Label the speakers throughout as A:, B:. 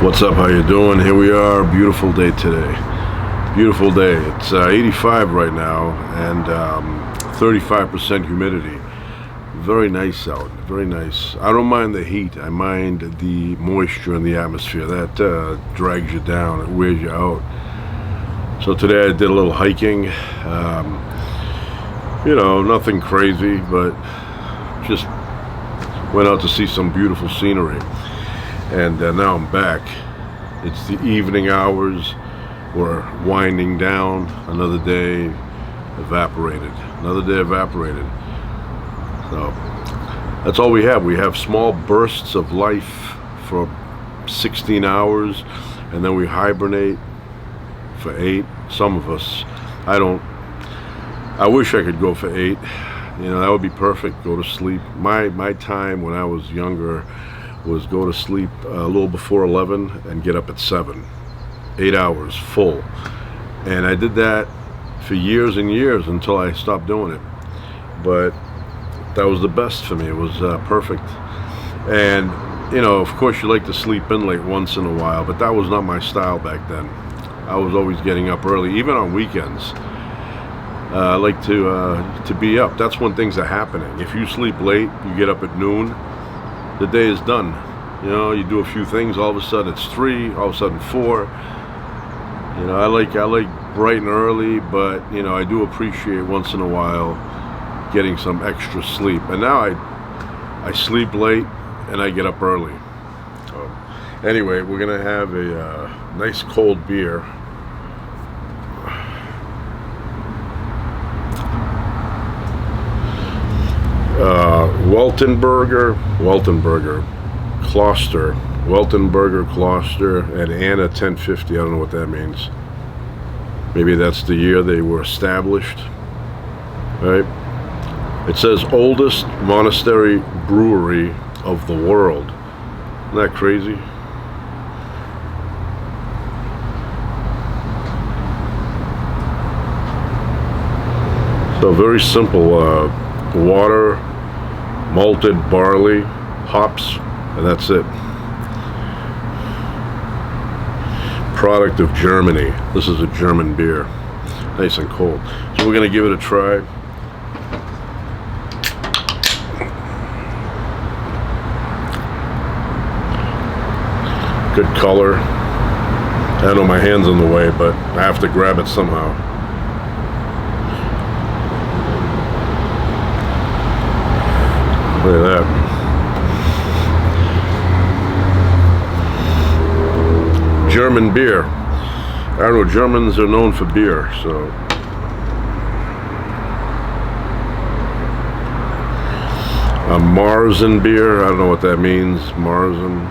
A: What's up? How you doing? Here we are. Beautiful day today. Beautiful day. It's 85 right now and 35% humidity. Very nice out. Very nice. I don't mind the heat. I mind the moisture in the atmosphere. That drags you down. It wears you out. So today I did a little hiking. Nothing crazy, but just went out to see some beautiful scenery. And now I'm back. It's the evening hours. We're winding down. Another day evaporated. Another day evaporated. So that's all we have. We have small bursts of life for 16 hours, and then we hibernate for 8. Some of us. I don't. I wish I could go for 8. That would be perfect. Go to sleep. My time when I was younger was go to sleep a little before 11 and get up at 7. 8 hours full. And I did that for years and years until I stopped doing it. But that was the best for me. It was perfect. And of course you like to sleep in late once in a while, but that was not my style back then. I was always getting up early, even on weekends. I like to be up. That's when things are happening. If you sleep late, you get up at noon, the day is done. You do a few things, all of a sudden it's 3, all of a sudden 4. I like bright and early, but I do appreciate once in a while getting some extra sleep. And now I sleep late and I get up early. So anyway, we're gonna have a nice cold beer. Weltenberger Kloster, and Anna 1050. I don't know what that means. Maybe that's the year they were established, right? It says oldest monastery brewery of the world. Isn't that crazy? So very simple. Water, malted barley, hops, and that's it. Product of Germany. This is a German beer. Nice and cold. So we're going to give it a try. Good color. I know my hand's in the way, but I have to grab it somehow. Look at that. German beer. I don't know, Germans are known for beer, so. A Marzen beer, I don't know what that means, Marzen.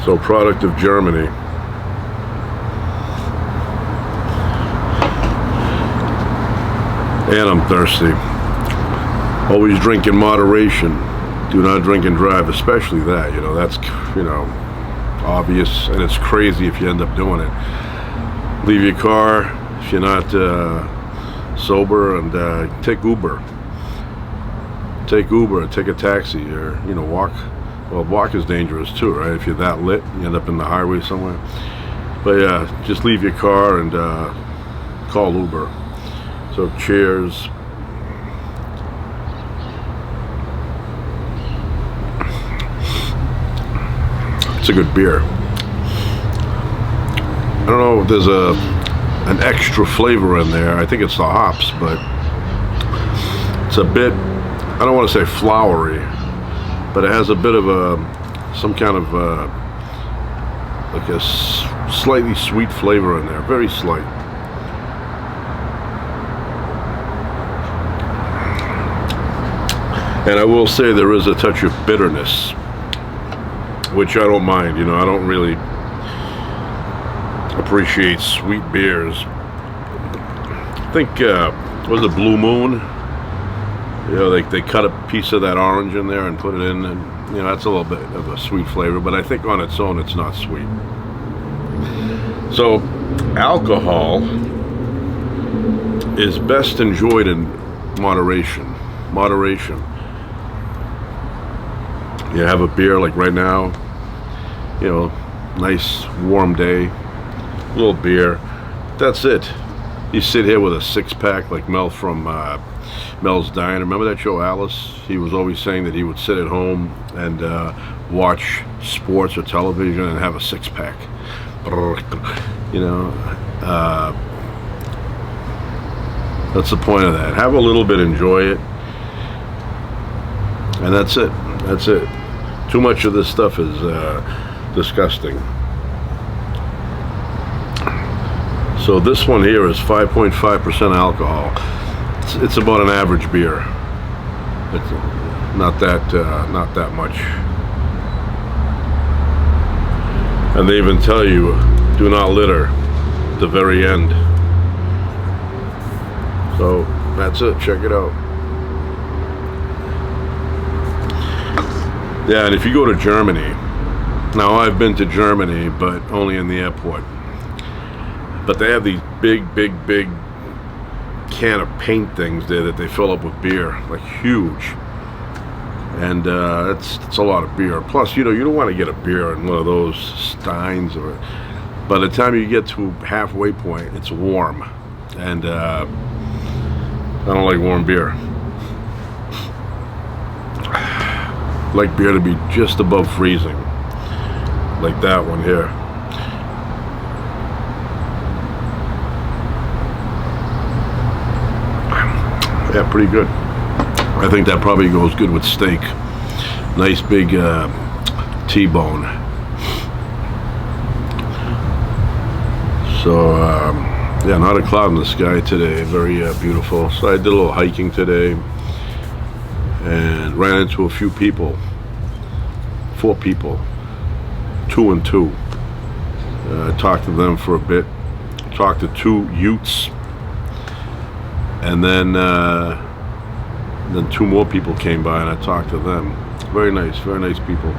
A: So product of Germany. And I'm thirsty. Always drink in moderation. Do not drink and drive, especially that. That's obvious, and it's crazy if you end up doing it. Leave your car if you're not sober, and take Uber. Take Uber, take a taxi, or walk. Well, walk is dangerous too, right? If you're that lit, you end up in the highway somewhere. But yeah, just leave your car and call Uber. So cheers. It's a good beer. I don't know if there's an extra flavor in there. I think it's the hops, but it's a bit, I don't want to say flowery, but it has a bit of some kind of like a slightly sweet flavor in there, very slight. And I will say there is a touch of bitterness, which I don't mind. I don't really appreciate sweet beers. I think, was it Blue Moon? They cut a piece of that orange in there and put it in, and that's a little bit of a sweet flavor, but I think on its own it's not sweet. So alcohol is best enjoyed in moderation. You have a beer like right now, You know, nice warm day, a little beer. That's it. You sit here with a six-pack like Mel from Mel's Diner. Remember that show, Alice? He was always saying that he would sit at home and watch sports or television and have a six-pack. You know, that's the point of that. Have a little bit, enjoy it, and that's it. That's it. Too much of this stuff is disgusting. So this one here is 5.5% alcohol. It's about an average beer. It's not that much. And they even tell you, do not litter at the very end. So that's it. Check it out. Yeah, and if you go to Germany, now I've been to Germany, but only in the airport. But they have these big can of paint things there that they fill up with beer, like huge. And it's a lot of beer. Plus, you know, you don't want to get a beer in one of those steins. Or by the time you get to halfway point, it's warm. And I don't like warm beer. I like beer to be just above freezing, like that one here. Yeah, pretty good. I think that probably goes good with steak. Nice big T-bone. So, yeah, not a cloud in the sky today. Very beautiful. So I did a little hiking today and ran into a few people. 4 people. 2 and 2. Talked to them for a bit. Talked to 2 Utes. And then 2 more people came by and I talked to them. Very nice people.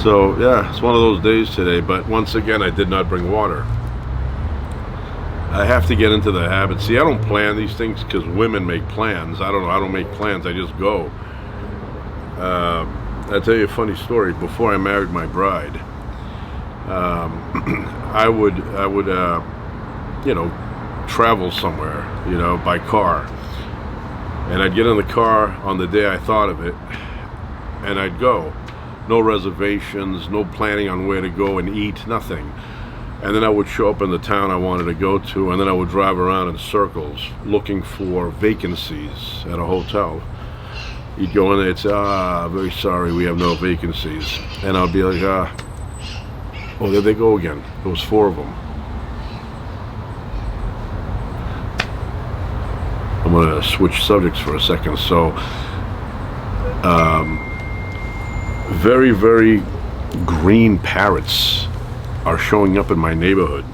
A: So yeah, it's one of those days today, but once again I did not bring water. I have to get into the habit. See, I don't plan these things because women make plans. I don't know, I don't make plans, I just go. I'll tell you a funny story. Before I married my bride, I would you know, travel somewhere, you know, by car, and I'd get in the car on the day I thought of it and I'd go. No reservations, no planning on where to go and eat, nothing. And then I would show up in the town I wanted to go to, and then I would drive around in circles looking for vacancies at a hotel. You'd go in there and say, very sorry, we have no vacancies. And I'll be like, oh, there they go again. There was 4 of them. I'm going to switch subjects for a second. So, very green parrots are showing up in my neighborhood.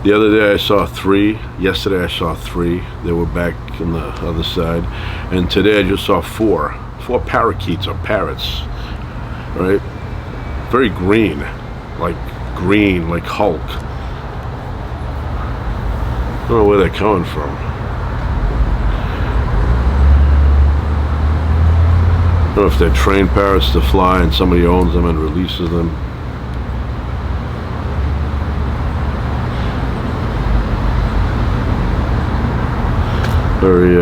A: The other day I saw 3. Yesterday I saw 3. They were back on the other side. And today I just saw 4. 4 parakeets or parrots, right? Very green, like Hulk. I don't know where they're coming from. I don't know if they're trained parrots to fly and somebody owns them and releases them. Very,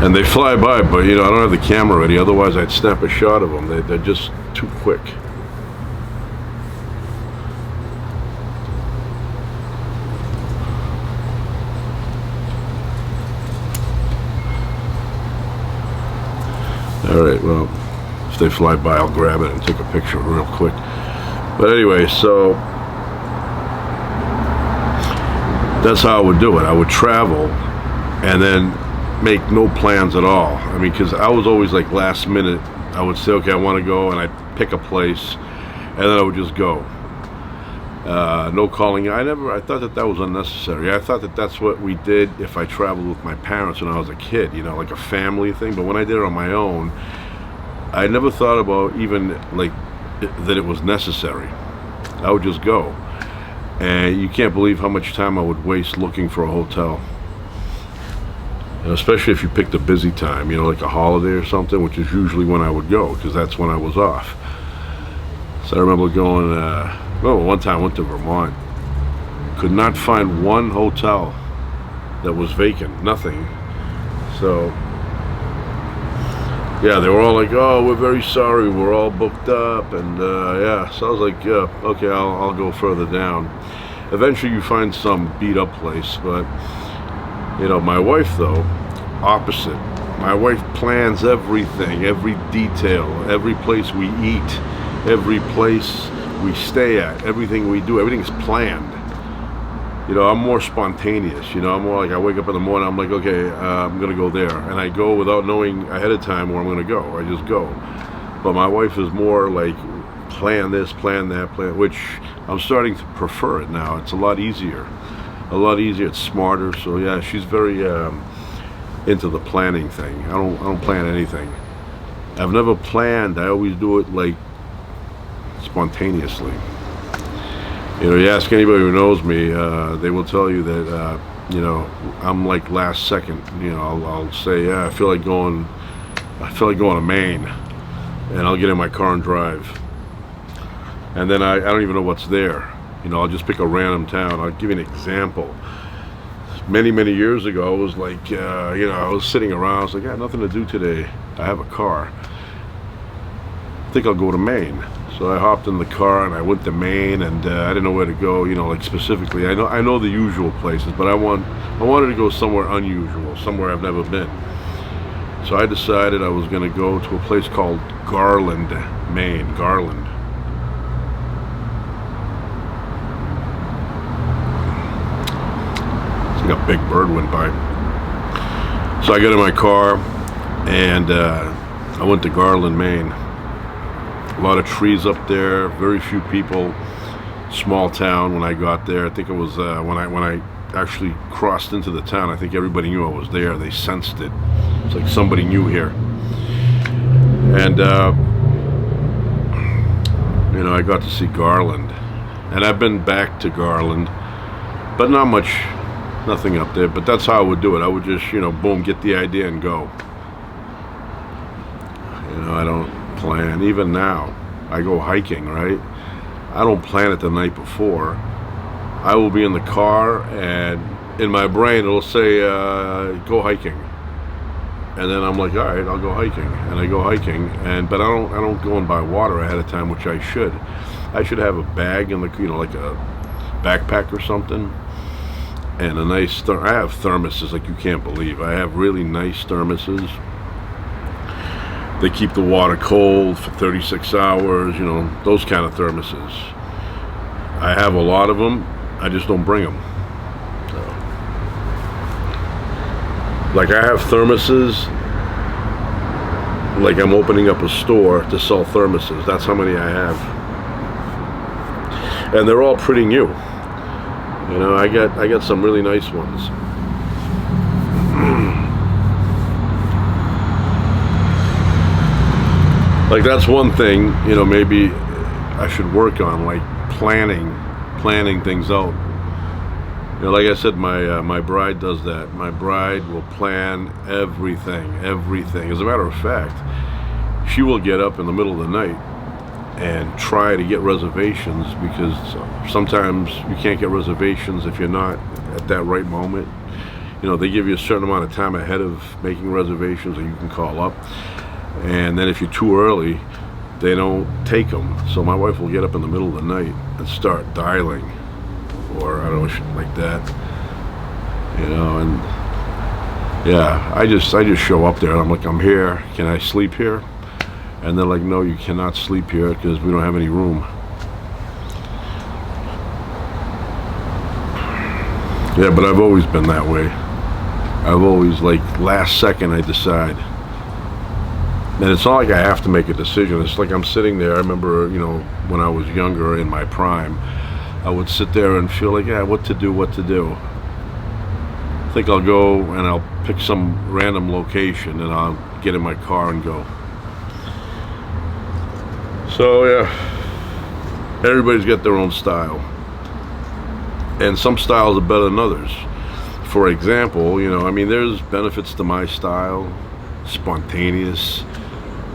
A: and they fly by, but you know, I don't have the camera ready, otherwise I'd snap a shot of them. They're just too quick. Alright, well, if they fly by, I'll grab it and take a picture real quick. But anyway, so that's how I would do it. I would travel and then make no plans at all. I mean, because I was always like last minute. I would say, okay, I want to go, and I'd pick a place, and then I would just go. No calling. I thought that was unnecessary. I thought that that's what we did if I traveled with my parents when I was a kid, you know, like a family thing. But when I did it on my own, I never thought about even like that it was necessary. I would just go. And you can't believe how much time I would waste looking for a hotel. And especially if you picked a busy time, like a holiday or something, which is usually when I would go because that's when I was off. So I remember going, one time I went to Vermont. Could not find one hotel that was vacant, nothing. So, yeah, they were all like, oh, we're very sorry, we're all booked up. And yeah, so I was like, yeah, okay, I'll go further down. Eventually you find some beat up place, but my wife though, opposite. My wife plans everything, every detail, every place we eat, every place we stay at, everything we do, everything's planned. I'm more spontaneous. I'm more like I wake up in the morning, I'm like, okay, I'm gonna go there, and I go without knowing ahead of time where I'm gonna go. I just go. But my wife is more like plan this, plan that, which I'm starting to prefer it now. It's a lot easier. It's smarter. So yeah, she's very into the planning thing. I don't plan anything. I've never planned. I always do it like spontaneously. You ask anybody who knows me, they will tell you that I'm like last second. I'll say, yeah, I feel like going to Maine, and I'll get in my car and drive. And then I don't even know what's there. I'll just pick a random town. I'll give you an example. Many years ago, I was like, I was sitting around. I was like, I got nothing to do today. I have a car. I think I'll go to Maine. So I hopped in the car and I went to Maine, and I didn't know where to go. Like specifically, I know the usual places, but I wanted to go somewhere unusual, somewhere I've never been. So I decided I was going to go to a place called Garland, Maine. Garland. A big bird went by. So I got in my car and I went to Garland, Maine. A lot of trees up there, very few people, small town. When I got there, I think it was when I actually crossed into the town, I think everybody knew I was there. They sensed it. It's like somebody new here. And I got to see Garland, and I've been back to Garland, but not much. Nothing up there, but that's how I would do it. I would just, boom, get the idea and go. I don't plan. Even now, I go hiking, right? I don't plan it the night before. I will be in the car, and in my brain, it'll say, go hiking. And then I'm like, all right, I'll go hiking. And I go hiking, but I don't go and buy water ahead of time, which I should. I should have a bag in the, like a backpack or something. And a nice, I have thermoses like you can't believe. I have really nice thermoses. They keep the water cold for 36 hours, those kind of thermoses. I have a lot of them, I just don't bring them. So, like I have thermoses, like I'm opening up a store to sell thermoses. That's how many I have. And they're all pretty new. I got some really nice ones. Like that's one thing, maybe I should work on, like planning things out. Like I said, my bride does that. My bride will plan everything. As a matter of fact, she will get up in the middle of the night and try to get reservations, because sometimes you can't get reservations if you're not at that right moment. They give you a certain amount of time ahead of making reservations that you can call up, and then if you're too early, they don't take them. So my wife will get up in the middle of the night and start dialing, or I don't know, shit like that. And yeah, I just show up there and I'm like, I'm here, can I sleep here? And they're like, no, you cannot sleep here because we don't have any room. Yeah, but I've always been that way. I've always, like, last second I decide. And it's not like I have to make a decision. It's like I'm sitting there. I remember, when I was younger in my prime, I would sit there and feel like, yeah, what to do. I think I'll go and I'll pick some random location and I'll get in my car and go. So yeah, everybody's got their own style, and some styles are better than others. for example, you know, I mean, there's benefits to my style, spontaneous.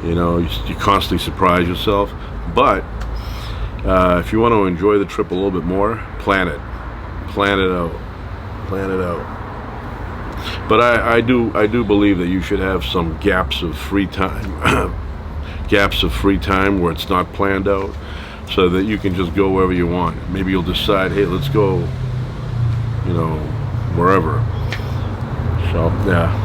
A: You know, you constantly surprise yourself. But if you want to enjoy the trip a little bit more, plan it out, plan it out. But I do believe that you should have some gaps of free time, gaps of free time where it's not planned out, so that you can just go wherever you want. Maybe you'll decide, hey, let's go, you know, wherever. So yeah.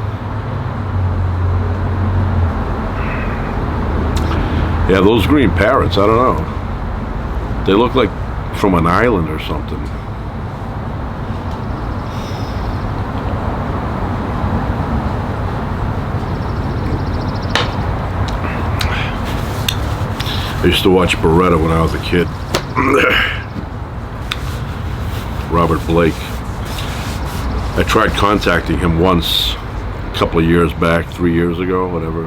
A: Yeah, those green parrots, I don't know. They look like from an island or something. I used to watch Baretta when I was a kid. Robert Blake. I tried contacting him once, a couple of years back, 3 years ago, whatever,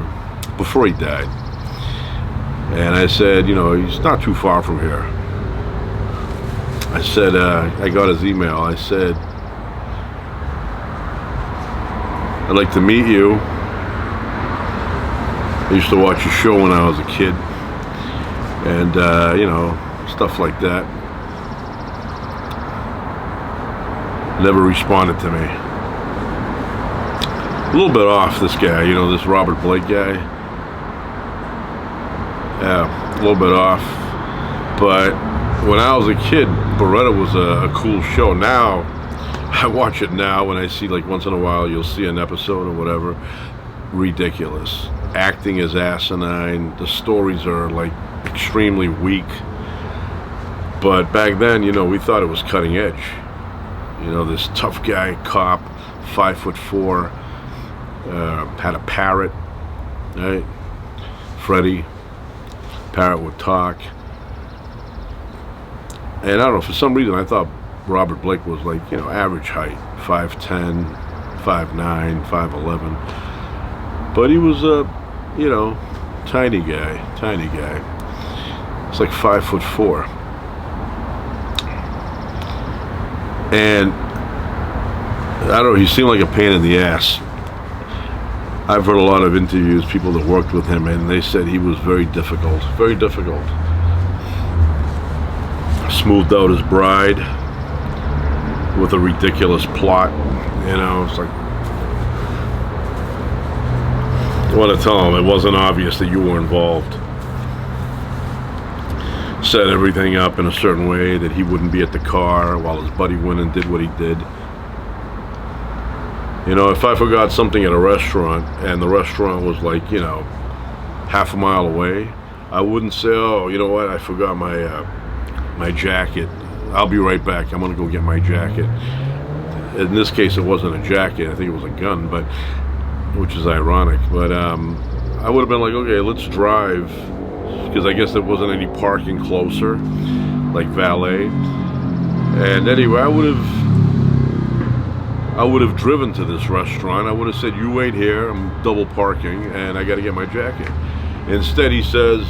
A: before he died. And I said, you know, he's not too far from here. I said, I got his email. I said, I'd like to meet you. I used to watch your show when I was a kid. And, you know, stuff like that. Never responded to me. A little bit off, this guy, you know, this Robert Blake guy. Yeah, a little bit off. But when I was a kid, Baretta was a cool show. Now, I watch it now when I see, like, once in a while, you'll see an episode or whatever. Ridiculous. Acting is asinine. The stories are, like, extremely weak. But back then, you know, we thought it was cutting edge. You know, this tough guy, cop, 5'4", had a parrot, right? Freddie. Parrot would talk. And I don't know, for some reason I thought Robert Blake was, like, you know, average height, 5'10", 5'9", 5'11". But he was a, you know, tiny guy. It's like 5'4". And I don't know, he seemed like a pain in the ass. I've heard a lot of interviews, people that worked with him, and they said he was very difficult. Very difficult. Smoothed out his bride with a ridiculous plot. You know, it's like, I want to tell him it wasn't obvious that you were involved. Set everything up in a certain way that he wouldn't be at the car while his buddy went and did what he did. You know, if I forgot something at a restaurant and the restaurant was, like, you know, half a mile away, I wouldn't say, oh, you know what, I forgot my jacket. I'll be right back. I'm going to go get my jacket. In this case, it wasn't a jacket. I think it was a gun, but which is ironic. But I would have been like, okay, let's drive, because I guess there wasn't any parking closer, like valet. And anyway, I would have driven to this restaurant. I would have said, you wait here, I'm double parking, and I got to get my jacket. Instead, he says,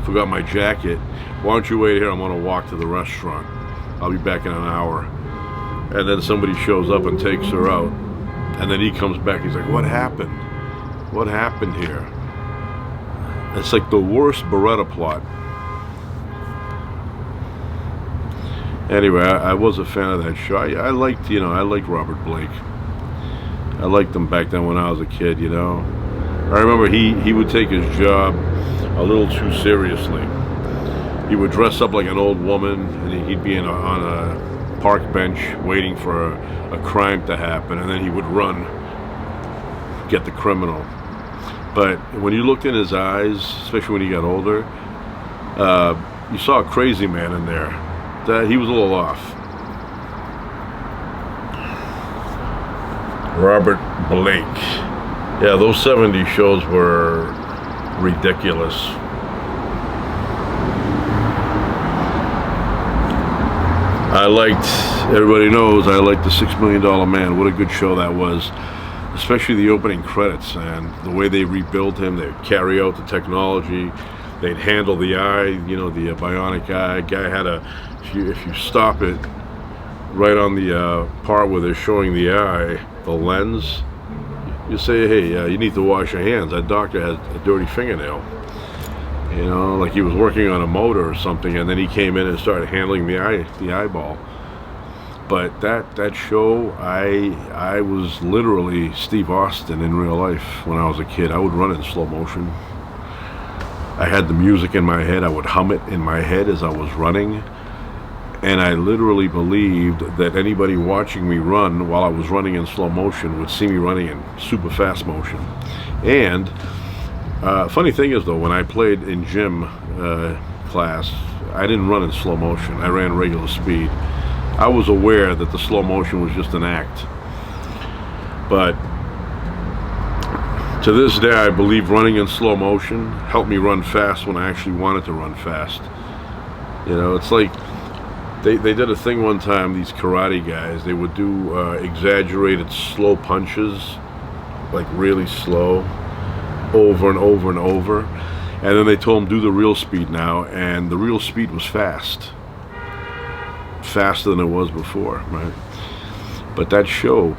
A: forgot my jacket. Why don't you wait here? I'm going to walk to the restaurant. I'll be back in an hour. And then somebody shows up and takes her out. And then he comes back. He's like, what happened? What happened here? It's like the worst Baretta plot. Anyway, I was a fan of that show. I liked, you know, I liked Robert Blake. I liked him back then when I was a kid, you know. I remember he would take his job a little too seriously. He would dress up like an old woman, and he'd be on a park bench waiting for a crime to happen, and then he would run, get the criminal. But when you looked in his eyes, especially when he got older, you saw a crazy man in there. That he was a little off. Robert Blake. Yeah, those 70s shows were ridiculous. I liked, everybody knows, I liked The $6 Million Man. What a good show that was. Especially the opening credits and the way they rebuilt him. They'd carry out the technology. They'd handle the eye, you know, the bionic eye. Guy had a, if you stop it, right on the part where they're showing the eye, the lens, you say, hey, you need to wash your hands. That doctor has a dirty fingernail. You know, like he was working on a motor or something, and then he came in and started handling the eyeball. But that show, I was literally Steve Austin in real life when I was a kid. I would run in slow motion. I had the music in my head. I would hum it in my head as I was running. And I literally believed that anybody watching me run while I was running in slow motion would see me running in super fast motion. And funny thing is, though, when I played in gym class, I didn't run in slow motion. I ran regular speed. I was aware that the slow motion was just an act. But to this day, I believe running in slow motion helped me run fast when I actually wanted to run fast. You know, it's like they did a thing one time, these karate guys, they would do exaggerated slow punches, like really slow, over and over and over. And then they told them, do the real speed now, and the real speed was fast. Faster than it was before, right? But that show,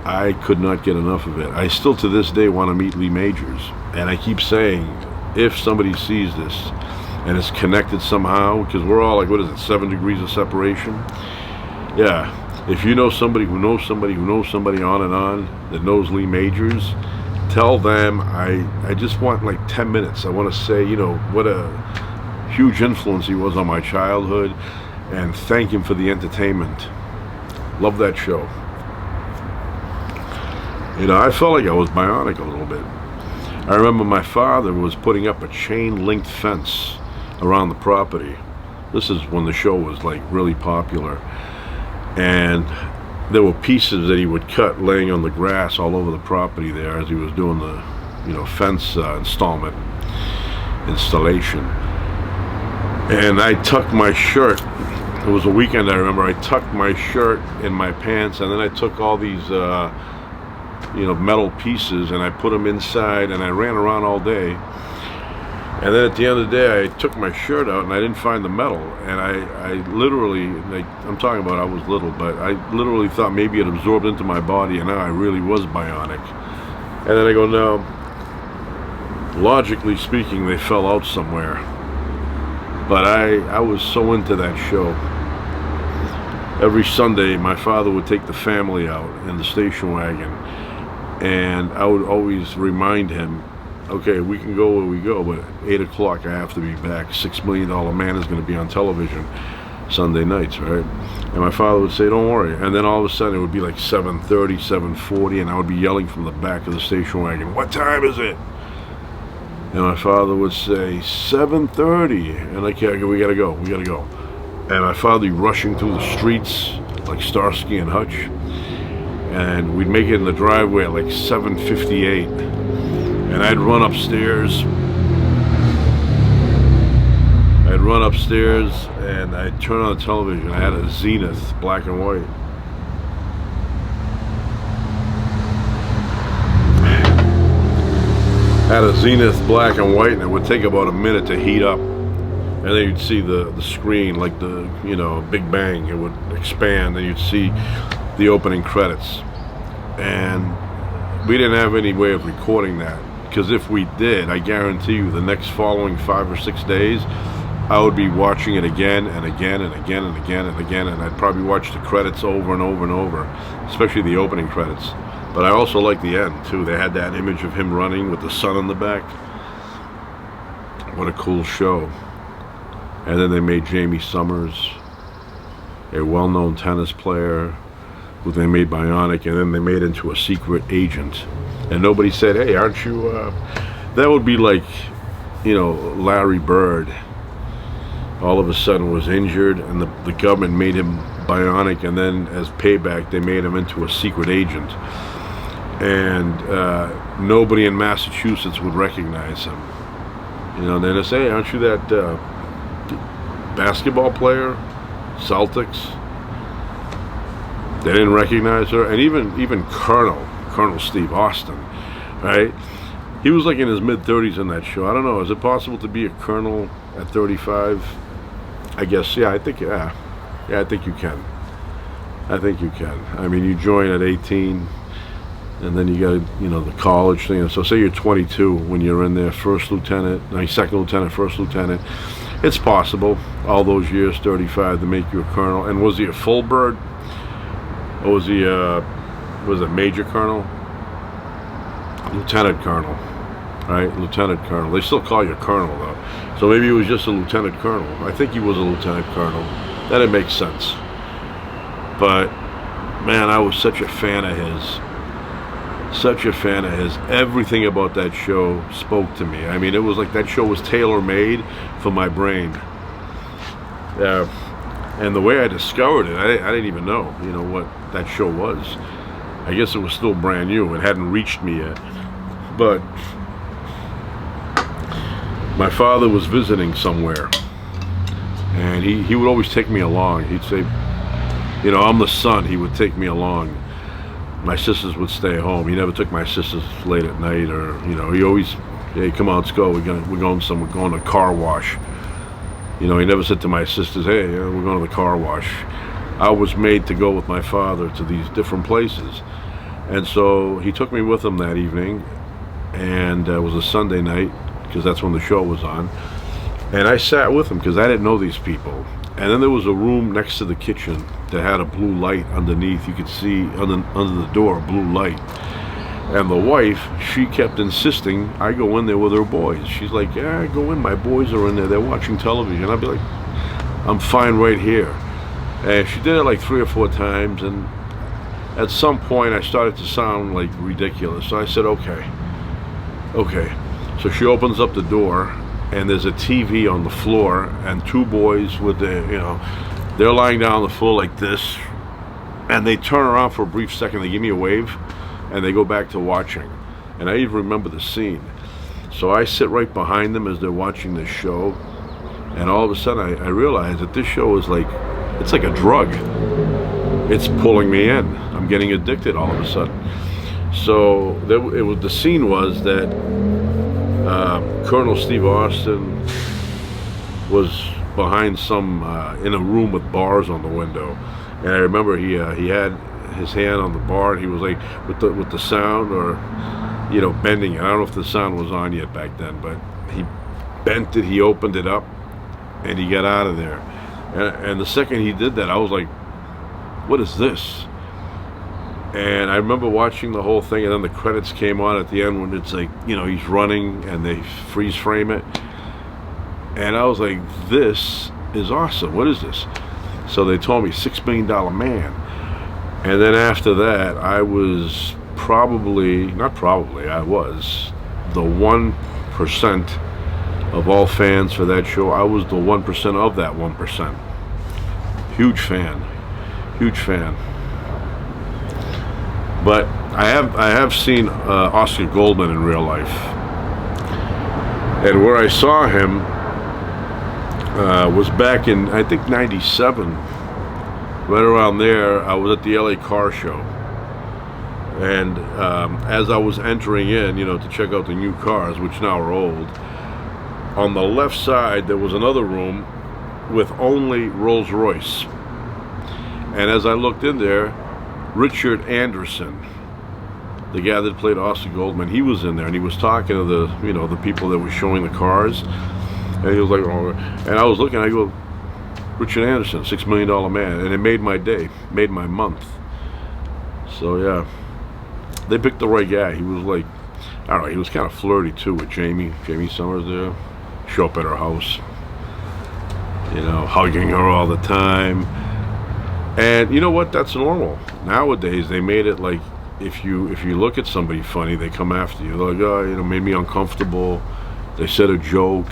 A: I could not get enough of it. I still to this day want to meet Lee Majors, and I keep saying, if somebody sees this and it's connected somehow, because we're all like, what is it, 7 degrees of separation? Yeah, if you know somebody who knows somebody who knows somebody on and on that knows Lee Majors, tell them I just want like 10 minutes. I want to say, you know, what a huge influence he was on my childhood, and thank him for the entertainment. Love that show. You know, I felt like I was bionic a little bit. I remember my father was putting up a chain-linked fence around the property. This is when the show was like really popular. And there were pieces that he would cut laying on the grass all over the property there as he was doing the, you know, fence installation. And I tucked my shirt. It was a weekend, I remember. I tucked my shirt in my pants, and then I took all these you know, metal pieces, and I put them inside, and I ran around all day. And then at the end of the day, I took my shirt out and I didn't find the metal, and I literally, like, I'm talking about I was little, but I literally thought maybe it absorbed into my body and now I really was bionic. And then I go, no, logically speaking, they fell out somewhere. But I was so into that show. Every Sunday, my father would take the family out in the station wagon, and I would always remind him, okay, we can go where we go, but at 8 o'clock I have to be back. $6 Million Man is going to be on television Sunday nights, right? And my father would say, don't worry. And then all of a sudden it would be like 7:30, 7:40, and I would be yelling from the back of the station wagon, what time is it? And my father would say, 7:30. And like, yeah, we gotta go, we gotta go. And my father would be rushing through the streets like Starsky and Hutch. And we'd make it in the driveway at like 7:58. And I'd run upstairs. And I'd turn on the television. I had a Zenith, black and white. Had a Zenith black and white, and it would take about a minute to heat up. And then you'd see the screen, like the, you know, Big Bang. It would expand, and you'd see the opening credits. And we didn't have any way of recording that, because if we did, I guarantee you the next following 5 or 6 days, I would be watching it again and again and again and again and again, and I'd probably watch the credits over and over and over, especially the opening credits. But I also like the end too. They had that image of him running with the sun on the back. What a cool show. And then they made Jamie Summers, a well-known tennis player, who they made bionic, and then they made into a secret agent. And nobody said, hey, aren't you, that would be like, you know, Larry Bird all of a sudden was injured, and the government made him bionic, and then as payback they made him into a secret agent. And nobody in Massachusetts would recognize him. You know, and then they say, hey, aren't you that basketball player, Celtics? They didn't recognize her. And even Colonel Steve Austin, right? He was like in his mid-30s in that show. I don't know, is it possible to be a colonel at 35? I guess, yeah, I think you can. I think you can. I mean, you join at 18, and then you got, you know, the college thing. So say you're 22 when you're in there, first lieutenant, second lieutenant, first lieutenant. It's possible, all those years, 35, to make you a colonel. And was he a full bird? Or was he was it major colonel? Lieutenant colonel, right? Lieutenant colonel. They still call you a colonel, though. So maybe he was just a lieutenant colonel. I think he was a lieutenant colonel. Then it makes sense. But, man, I was such a fan of his. Such a fan of his. Everything about that show spoke to me. I mean, it was like that show was tailor-made for my brain. And the way I discovered it, I didn't even know, you know, what that show was. I guess it was still brand new. It hadn't reached me yet. But my father was visiting somewhere, and he would always take me along. He'd say, you know, I'm the son. He would take me along. My sisters would stay home. He never took my sisters late at night, or, you know, he always, hey, come on, let's go. We're going to a car wash. You know, he never said to my sisters, hey, we're going to the car wash. I was made to go with my father to these different places. And so he took me with him that evening, and it was a Sunday night, because that's when the show was on. And I sat with him because I didn't know these people. And then there was a room next to the kitchen that had a blue light underneath. You could see under the door, a blue light. And the wife, she kept insisting I go in there with her boys. She's like, yeah, go in. My boys are in there. They're watching television. I'd be like, I'm fine right here. And she did it like 3 or 4 times. And at some point, I started to sound like ridiculous. So I said, okay. So she opens up the door, and there's a TV on the floor, and 2 boys with their, you know, they're lying down on the floor like this, and they turn around for a brief second, they give me a wave, and they go back to watching. And I even remember the scene. So I sit right behind them as they're watching this show, and all of a sudden I realize that this show is like, it's like a drug. It's pulling me in. I'm getting addicted all of a sudden. So the scene was that Colonel Steve Austin was behind in a room with bars on the window, and I remember he had his hand on the bar, and he was like with the sound, or, you know, bending it. I don't know if the sound was on yet back then, but he bent it, he opened it up, and he got out of there. And the second he did that, I was like, what is this? And I remember watching the whole thing, and then the credits came on at the end when it's like, you know, he's running and they freeze frame it. And I was like, this is awesome. What is this? So they told me $6 Million Man. And then after that, I was I was the 1% of all fans for that show. I was the 1% of that 1%. Huge fan. But I have seen Oscar Goldman in real life, and where I saw him was back in, I think, '97. Right around there, I was at the LA Car Show, and as I was entering in, you know, to check out the new cars, which now are old, on the left side there was another room with only Rolls Royce, and as I looked in there, Richard Anderson, the guy that played Oscar Goldman, he was in there, and he was talking to the, you know, the people that were showing the cars, and he was like, oh, and I was looking, I go, Richard Anderson, $6 Million Man, and it made my day, made my month. So yeah, they picked the right guy. He was like, I don't know, he was kind of flirty too with Jamie Summers there. Show up at her house, you know, hugging her all the time. And you know what? That's normal. Nowadays, they made it like, if you look at somebody funny, they come after you. They're like, oh, you know, made me uncomfortable. They said a joke,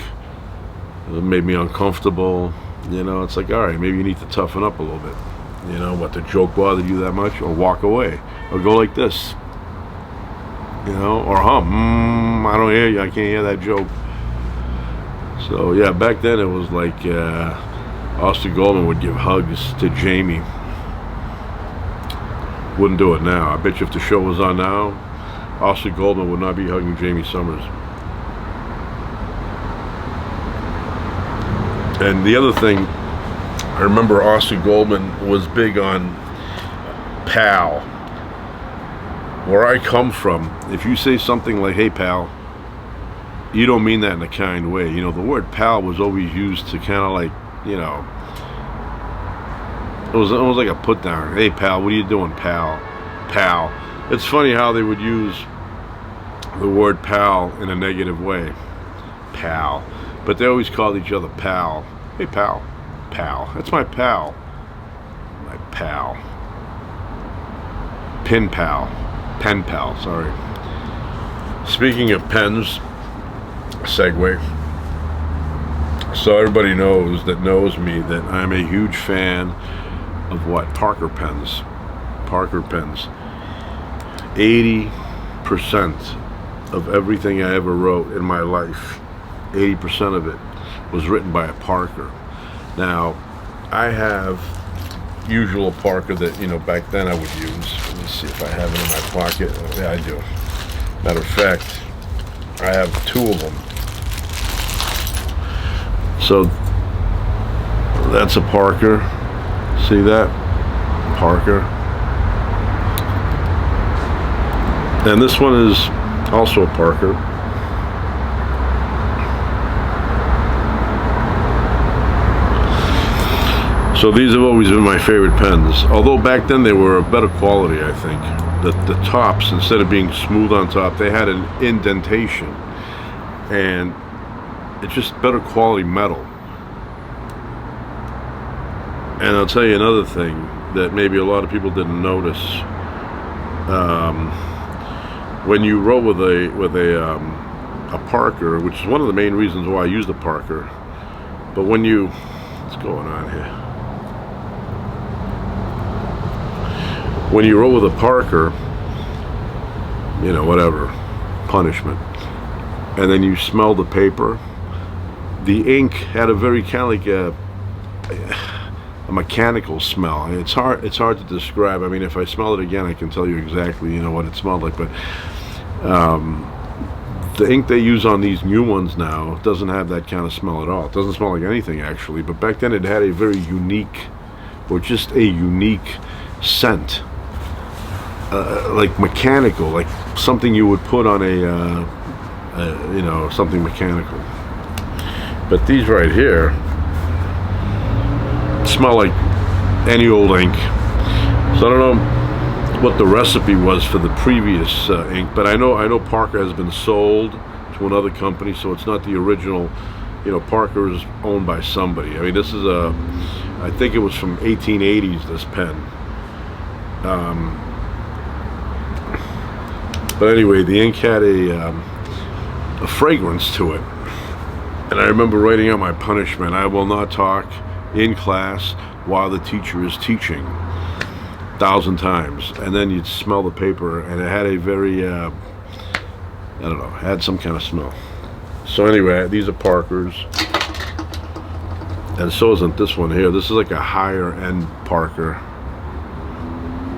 A: it made me uncomfortable. You know, it's like, all right, maybe you need to toughen up a little bit. You know, what, the joke bothered you that much? Or walk away. Or go like this. You know, or hum, I don't hear you, I can't hear that joke. So yeah, back then it was like, Oscar Goldman would give hugs to Jamie. Wouldn't do it now. I bet you if the show was on now, Oscar Goldman would not be hugging Jamie Summers. And the other thing, I remember Oscar Goldman was big on pal. Where I come from, if you say something like, hey pal, you don't mean that in a kind way. You know, the word pal was always used to kind of like, you know, it was almost like a put down. Hey pal, what are you doing, pal? Pal. It's funny how they would use the word pal in a negative way. Pal. But they always called each other pal. Hey pal. Pal. That's my pal. My pal. Pen pal. Pen pal, sorry. Speaking of pens, segue. So everybody knows me that I'm a huge fan of what? Parker pens. Parker pens. 80% of everything I ever wrote in my life, 80% of it was written by a Parker. Now, I have usual Parker that, you know, back then I would use. Let me see if I have it in my pocket. Yeah, I do. Matter of fact, I have 2 of them. So that's a Parker. See that? Parker. And this one is also a Parker. So these have always been my favorite pens. Although back then they were of better quality, I think. The tops, instead of being smooth on top, they had an indentation. And it's just better quality metal. And I'll tell you another thing that maybe a lot of people didn't notice. When you wrote with a Parker, which is one of the main reasons why I use the Parker, but when you, what's going on here? When you wrote with a Parker, you know, whatever, punishment, and then you smell the paper, the ink had a very kind of like a mechanical smell. It's hard to describe. I mean, if I smell it again, I can tell you exactly, you know, what it smelled like. But the ink they use on these new ones now doesn't have that kind of smell at all. It doesn't smell like anything, actually. But back then, it had a very unique, or just a unique scent, like mechanical, like something you would put on a you know, something mechanical. But these right here smell like any old ink. So I don't know what the recipe was for the previous ink, but I know Parker has been sold to another company, so it's not the original. You know, Parker is owned by somebody. I mean, this is I think it was from 1880s, this pen. But anyway, the ink had a fragrance to it. And I remember writing out my punishment: I will not talk in class while the teacher is teaching, 1,000 times. And then you'd smell the paper, and it had a very I don't know, had some kind of smell. So anyway, these are Parkers, and so isn't this one here. This is like a higher end Parker.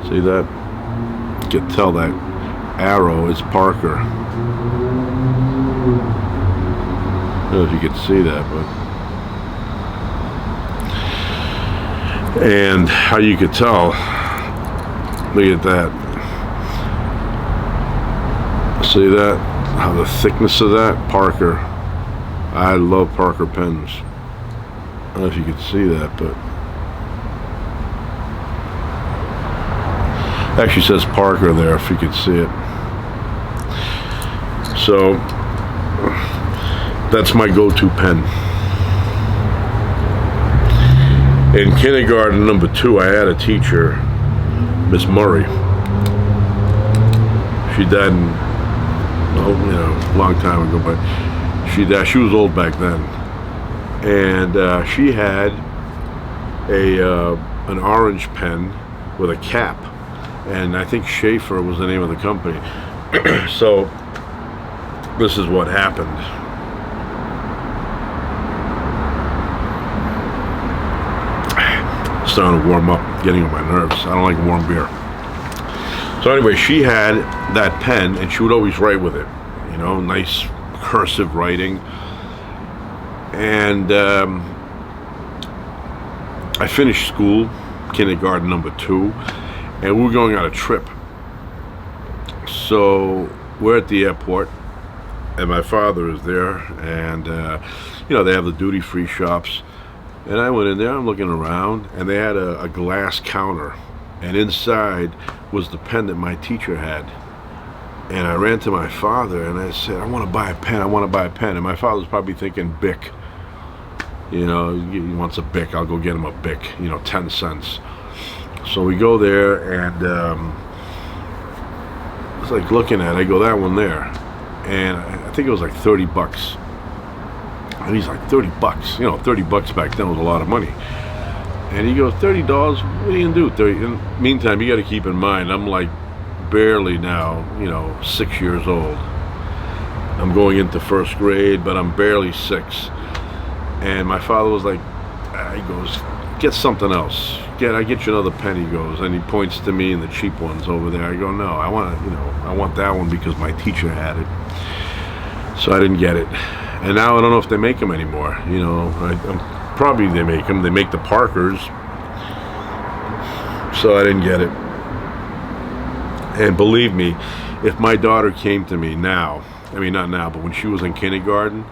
A: See that? You can tell that arrow is Parker. I don't know if you can see that, but, and how you could tell, look at that. See that? How the thickness of that? Parker. I love Parker pens. I don't know if you can see that, but actually says Parker there, if you can see it. So that's my go-to pen. In kindergarten number 2, I had a teacher, Miss Murray. She died in, oh, you know, a long time ago, but she died. She was old back then, and she had an orange pen with a cap, and I think Schaefer was the name of the company. So this is what happened. Starting to warm up, getting on my nerves. I don't like warm beer. So anyway, she had that pen, and she would always write with it. You know, nice cursive writing. And I finished school, kindergarten number 2, and we were going on a trip. So we're at the airport, and my father is there, and they have the duty-free shops. And I went in there, I'm looking around, and they had a glass counter, and inside was the pen that my teacher had. And I ran to my father and I said, I want to buy a pen, I want to buy a pen. And my father's probably thinking Bic. He wants a Bic, I'll go get him a Bic, 10 cents. So we go there, and it's like looking at it, I go, that one there. And I think it was like 30 bucks. And he's like, 30 bucks. 30 bucks back then was a lot of money. And he goes, $30, what are you going to do? 30. In the meantime, you got to keep in mind, I'm like barely now, 6 years old. I'm going into first grade, but I'm barely 6. And my father was like, he goes, get something else. I get you another pen, he goes, and he points to me and the cheap ones over there. I go, no, I want that one because my teacher had it. So I didn't get it. And now I don't know if they make them anymore. Probably they make them. They make the Parkers. So I didn't get it. And believe me, if my daughter came to me now, I mean not now, but when she was in kindergarten,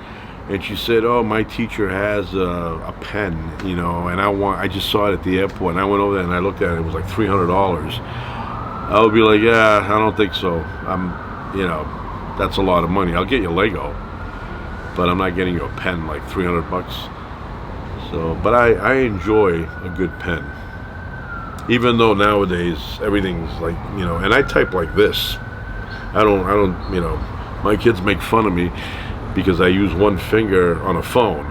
A: and she said, oh, my teacher has a pen, and I just saw it at the airport, and I went over there and I looked at it, it was like $300. I would be like, yeah, I don't think so. That's a lot of money. I'll get you Lego, but I'm not getting you a pen like 300 bucks. So, but I enjoy a good pen. Even though nowadays everything's like, and I type like this. I don't, my kids make fun of me because I use one finger on a phone.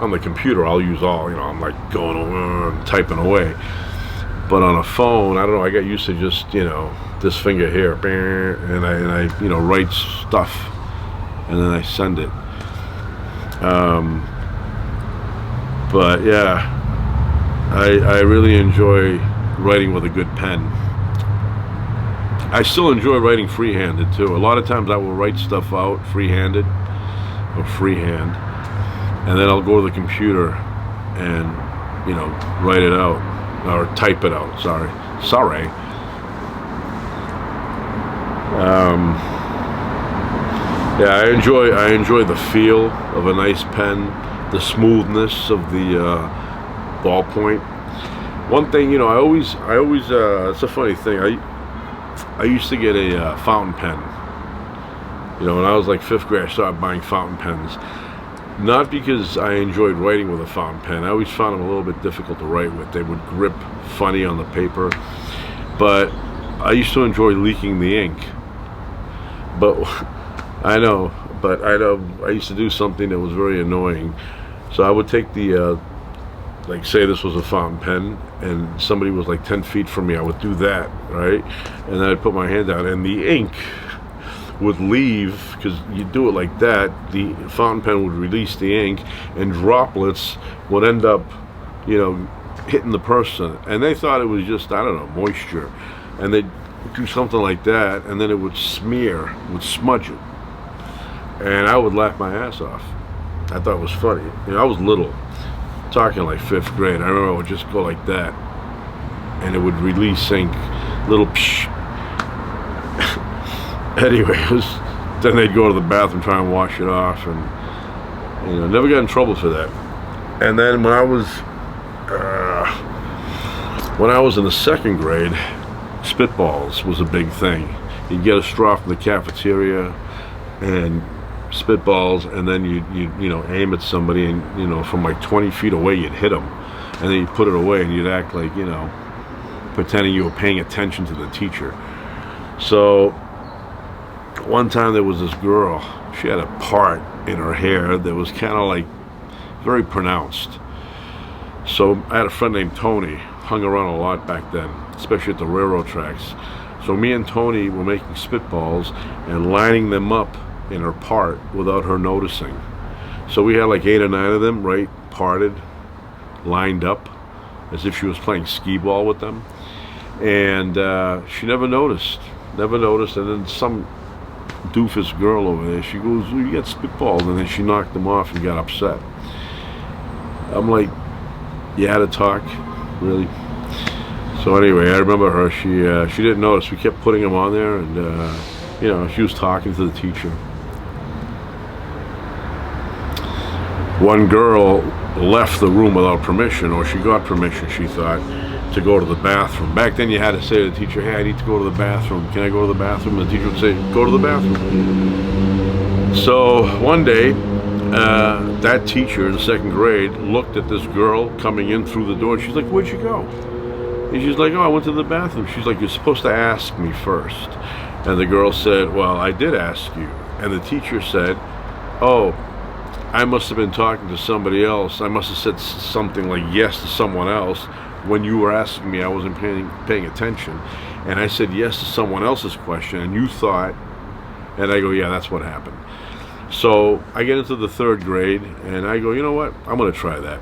A: On the computer, I'll use all, I'm like going over and typing away. But on a phone, I don't know, I got used to just, this finger here, and I write stuff, and then I send it. But yeah, I really enjoy writing with a good pen. I still enjoy writing freehanded too. A lot of times I will write stuff out freehanded or freehand, and then I'll go to the computer and write it out or type it out. Sorry. Yeah, I enjoy the feel of a nice pen, the smoothness of the ballpoint. One thing, I always it's a funny thing. I used to get a fountain pen. When I was like 5th grade, I started buying fountain pens. Not because I enjoyed writing with a fountain pen. I always found them a little bit difficult to write with. They would grip funny on the paper. But I used to enjoy leaking the ink. But I used to do something that was very annoying. So I would take the, like say this was a fountain pen, and somebody was like 10 feet from me, I would do that, right? And then I'd put my hand out, and the ink would leave, because you do it like that, the fountain pen would release the ink, and droplets would end up, hitting the person. And they thought it was just, I don't know, moisture. And they'd do something like that, and then it would smudge it. And I would laugh my ass off. I thought it was funny. I was little, talking like 5th grade. I remember I would just go like that, and it would release ink, little psh. Anyway, then they'd go to the bathroom, try and wash it off, and never got in trouble for that. And then when I was in the 2nd grade, spitballs was a big thing. You'd get a straw from the cafeteria and spitballs, and then you aim at somebody, and from like 20 feet away you'd hit them, and then you'd put it away, and you'd act like pretending you were paying attention to the teacher. So one time there was this girl, she had a part in her hair that was kind of like very pronounced. So I had a friend named Tony, hung around a lot back then, especially at the railroad tracks. So me and Tony were making spitballs and lining them up in her part without her noticing. So we had like 8 or 9 of them, right, parted, lined up, as if she was playing skee-ball with them. And she never noticed. And then some doofus girl over there, she goes, oh, you got spitballs, and then she knocked them off and got upset. I'm like, you had to talk, really? So anyway, I remember her. She didn't notice. We kept putting them on there, and you know, she was talking to the teacher. One girl left the room without permission, or she got permission, she thought, to go to the bathroom. Back then you had to say to the teacher, hey, I need to go to the bathroom. Can I go to the bathroom? And the teacher would say, go to the bathroom. So one day, that teacher in 2nd grade looked at this girl coming in through the door. She's like, where'd you go? And she's like, oh, I went to the bathroom. She's like, you're supposed to ask me first. And the girl said, well, I did ask you. And the teacher said, oh, I must have been talking to somebody else. I must have said something like yes to someone else. When you were asking me, I wasn't paying attention. And I said yes to someone else's question, and you thought, and I go, yeah, that's what happened. So I get into the 3rd grade, and I go, you know what? I'm going to try that.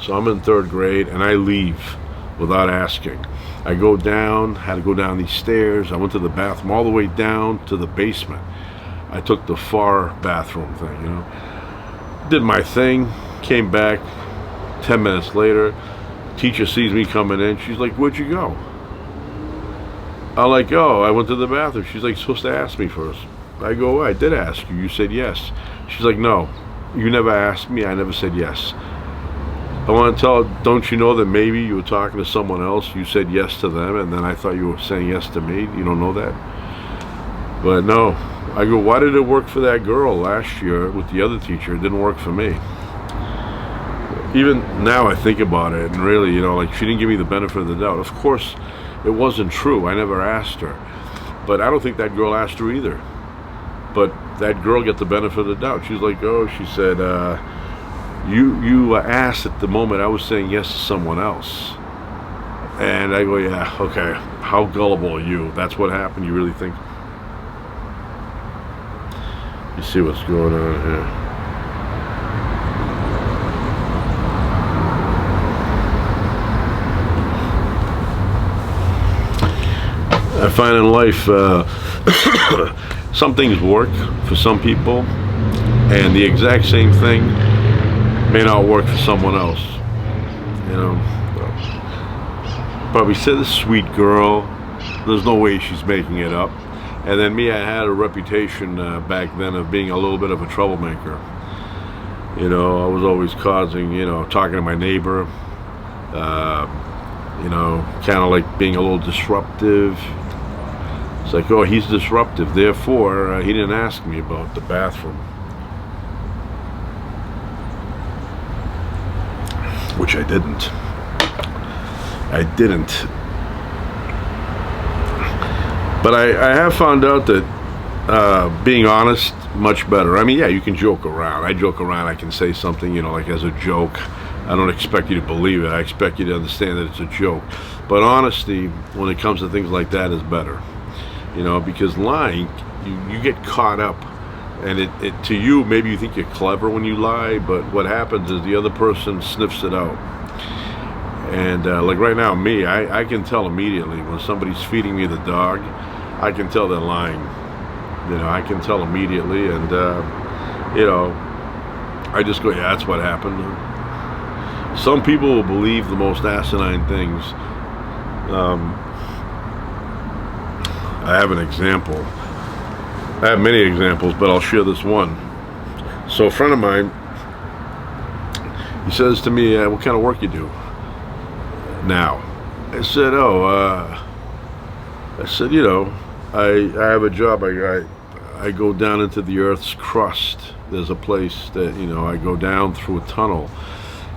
A: So I'm in 3rd grade, and I leave without asking. I go down, had to go down these stairs. I went to the bathroom all the way down to the basement. I took the far bathroom thing, you know. Did my thing, came back 10 minutes later. Teacher sees me coming in. She's like, where'd you go? I'm like, oh, I went to the bathroom. She's like, you're supposed to ask me first. I go, I did ask you. You said yes. She's like, no, you never asked me. I never said yes. I want to tell her, don't you know that maybe you were talking to someone else? You said yes to them, and then I thought you were saying yes to me. You don't know that? But no. I go, why did it work for that girl last year with the other teacher? It didn't work for me. Even now I think about it, and really, you know, like, she didn't give me the benefit of the doubt. Of course, it wasn't true. I never asked her. But I don't think that girl asked her either. But that girl got the benefit of the doubt. She's like, oh, she said, you asked at the moment I was saying yes to someone else. And I go, yeah, okay, how gullible are you? That's what happened? You really think? You see what's going on here. I find in life some things work for some people, and the exact same thing may not work for someone else. You know, probably said this sweet girl, there's no way she's making it up. And then me, I had a reputation back then of being a little bit of a troublemaker. You know, I was always causing, you know, talking to my neighbor, you know, kind of like being a little disruptive. It's like, oh, he's disruptive, therefore he didn't ask me about the bathroom. Which I didn't. But I have found out that being honest, much better. I mean, yeah, you can joke around. I joke around. I can say something, you know, like as a joke. I don't expect you to believe it. I expect you to understand that it's a joke. But honesty, when it comes to things like that, is better. You know, because lying, you get caught up. And it to you, maybe you think you're clever when you lie, but what happens is the other person sniffs it out. And like right now, me, I can tell immediately when somebody's feeding me the dog. I can tell they're lying. You know, I can tell immediately, and you know, I just go, yeah, that's what happened. Some people will believe the most asinine things. I have an example. I have many examples, but I'll share this one. So a friend of mine, he says to me, what kind of work you do now? I said, you know, I have a job. I go down into the Earth's crust. There's a place that, you know, I go down through a tunnel,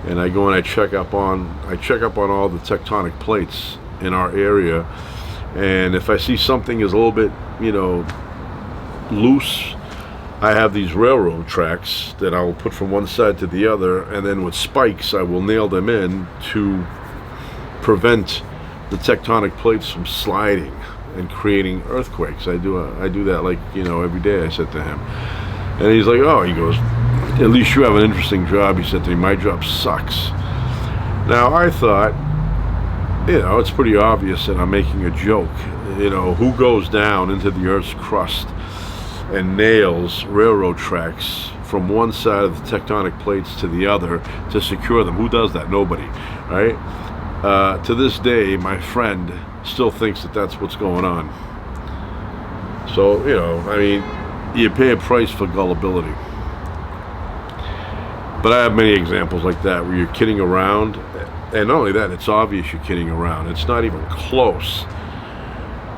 A: and I go and I check up on all the tectonic plates in our area, and if I see something is a little bit, you know, loose, I have these railroad tracks that I will put from one side to the other, and then with spikes I will nail them in to prevent the tectonic plates from sliding and creating earthquakes. I do that, like, you know, every day. I said to him, and he's like, oh, he goes, at least you have an interesting job. He said to me, my job sucks. Now I thought, you know, it's pretty obvious that I'm making a joke. You know, who goes down into the Earth's crust and nails railroad tracks from one side of the tectonic plates to the other to secure them? Who does that? Nobody, right? To this day, my friend still thinks that that's what's going on. So, I mean, you pay a price for gullibility. But I have many examples like that where you're kidding around, and not only that, it's obvious you're kidding around. It's not even close.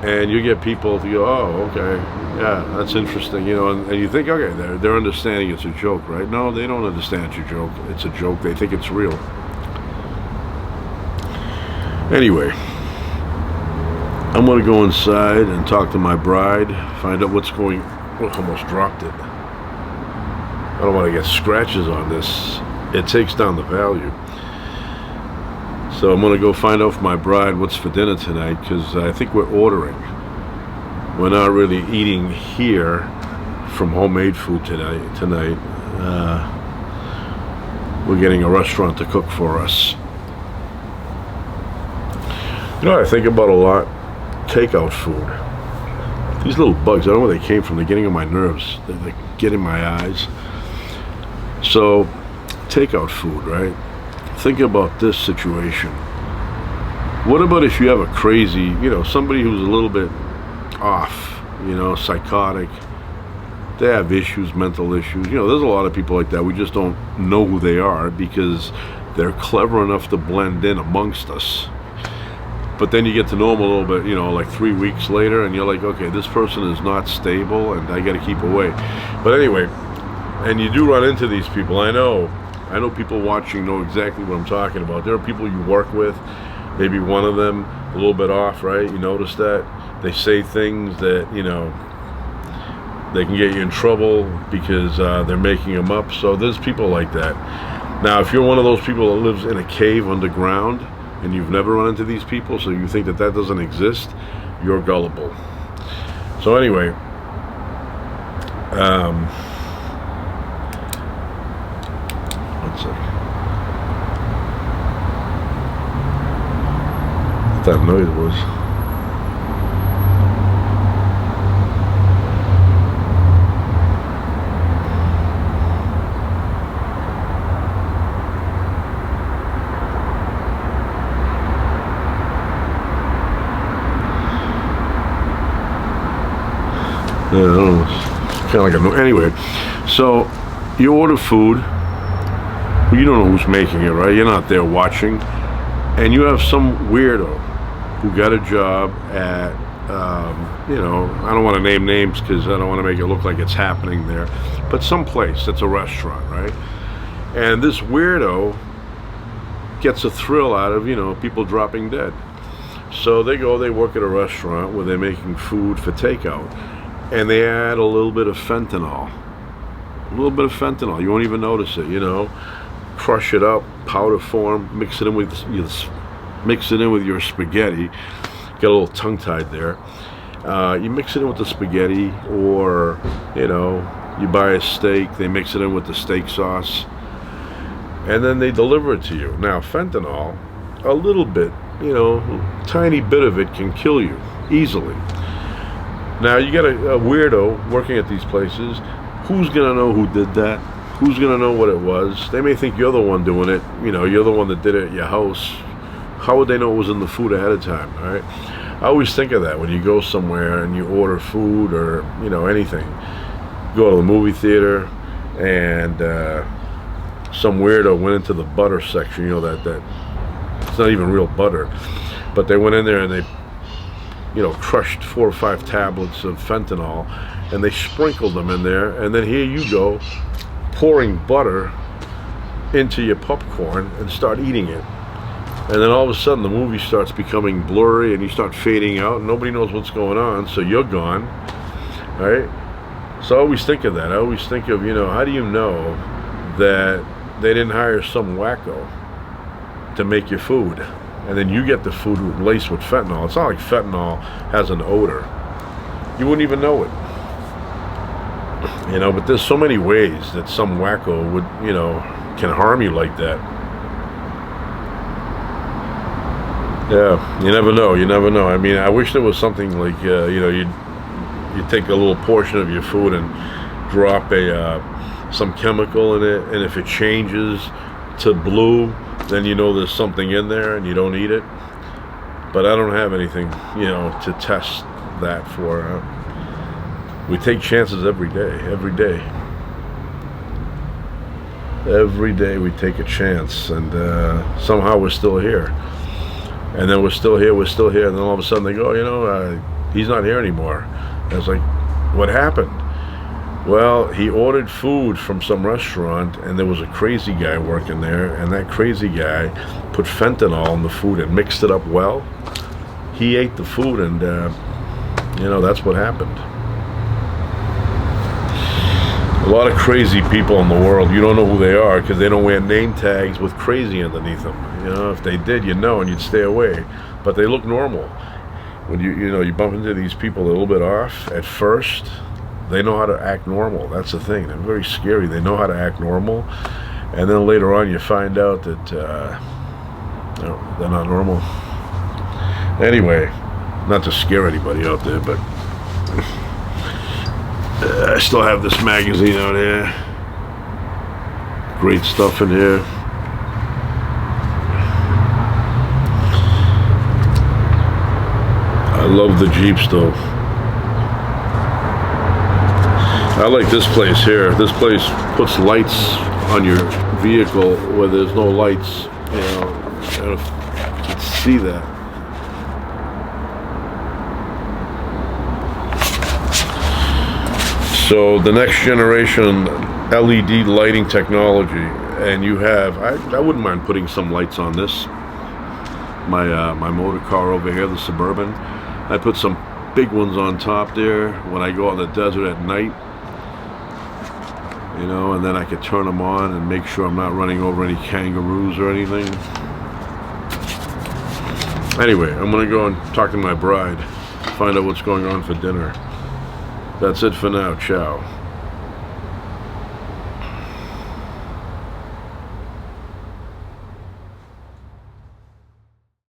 A: And you get people to go, oh, okay, yeah, that's interesting, and you think, okay, they're understanding it's a joke, right? No, they don't understand it's a joke. It's a joke. They think it's real. Anyway, I'm going to go inside and talk to my bride, find out what's going. Oh, almost dropped it. I don't want to get scratches on this. It takes down the value. So I'm going to go find out from my bride what's for dinner tonight, because I think we're ordering. We're not really eating here from homemade food tonight. We're getting a restaurant to cook for us. I think about a lot, takeout food. These little bugs, I don't know where they came from. They're getting on my nerves. They get in my eyes. So, takeout food, right? Think about this situation. What about if you have a crazy, somebody who's a little bit off, psychotic. They have issues, mental issues. There's a lot of people like that. We just don't know who they are because they're clever enough to blend in amongst us. But then you get to know them a little bit, like 3 weeks later, and you're like, okay, this person is not stable, and I got to keep away. But anyway, and you do run into these people. I know people watching know exactly what I'm talking about. There are people you work with, maybe one of them a little bit off, right? You notice that they say things that, they can get you in trouble because they're making them up. So there's people like that. Now, if you're one of those people that lives in a cave underground, and you've never run into these people, so you think that doesn't exist, you're gullible. So anyway, one second. What that noise was. I don't know, it's kind of like anyway, so you order food, but you don't know who's making it, right? You're not there watching, and you have some weirdo who got a job at, I don't want to name names because I don't want to make it look like it's happening there, but some place that's a restaurant, right? And this weirdo gets a thrill out of, people dropping dead. So they work at a restaurant where they're making food for takeout. And they add a little bit of fentanyl. You won't even notice it, Crush it up, powder form, mix it in with your spaghetti. Get a little tongue-tied there. You mix it in with the spaghetti, or, you buy a steak, they mix it in with the steak sauce, and then they deliver it to you. Now, fentanyl, a little bit, tiny bit of it can kill you easily. Now, you got a weirdo working at these places. Who's going to know who did that? Who's going to know what it was? They may think you're the one doing it. You're the one that did it at your house. How would they know it was in the food ahead of time, all right? I always think of that when you go somewhere and you order food or, anything. Go to the movie theater and some weirdo went into the butter section, that it's not even real butter. But they went in there and they crushed 4 or 5 tablets of fentanyl, and they sprinkled them in there, and then here you go, pouring butter into your popcorn and start eating it. And then all of a sudden the movie starts becoming blurry, and you start fading out, and nobody knows what's going on, so you're gone, right? So I always think of that. I always think of, how do you know that they didn't hire some wacko to make your food? And then you get the food laced with fentanyl. It's not like fentanyl has an odor. You wouldn't even know it. But there's so many ways that some wacko would, can harm you like that. Yeah, you never know. I mean, I wish there was something like, you take a little portion of your food and drop some chemical in it, and if it changes to blue, then you know there's something in there and you don't eat it. But I don't have anything, to test that for. We take chances every day. Every day we take a chance, and somehow we're still here. And then we're still here, and then all of a sudden they go, he's not here anymore. And it's like, what happened? Well, he ordered food from some restaurant, and there was a crazy guy working there, and that crazy guy put fentanyl in the food and mixed it up well. He ate the food, and that's what happened. A lot of crazy people in the world, you don't know who they are because they don't wear name tags with crazy underneath them. If they did, and you'd stay away. But they look normal. When you bump into these people a little bit off at first, they know how to act normal. That's the thing. They're very scary. They know how to act normal, and then later on you find out that they're not normal. Anyway, not to scare anybody out there, but I still have this magazine out here. Great stuff in here. I love the Jeeps though. I like this place here. This place puts lights on your vehicle where there's no lights. I don't know if you can see that. So the next generation LED lighting technology, and you have, I wouldn't mind putting some lights on this. My motor car over here, the Suburban, I put some big ones on top there when I go out in the desert at night. And then I could turn them on and make sure I'm not running over any kangaroos or anything. Anyway, I'm gonna go and talk to my bride, find out what's going on for dinner. That's it for now. Ciao.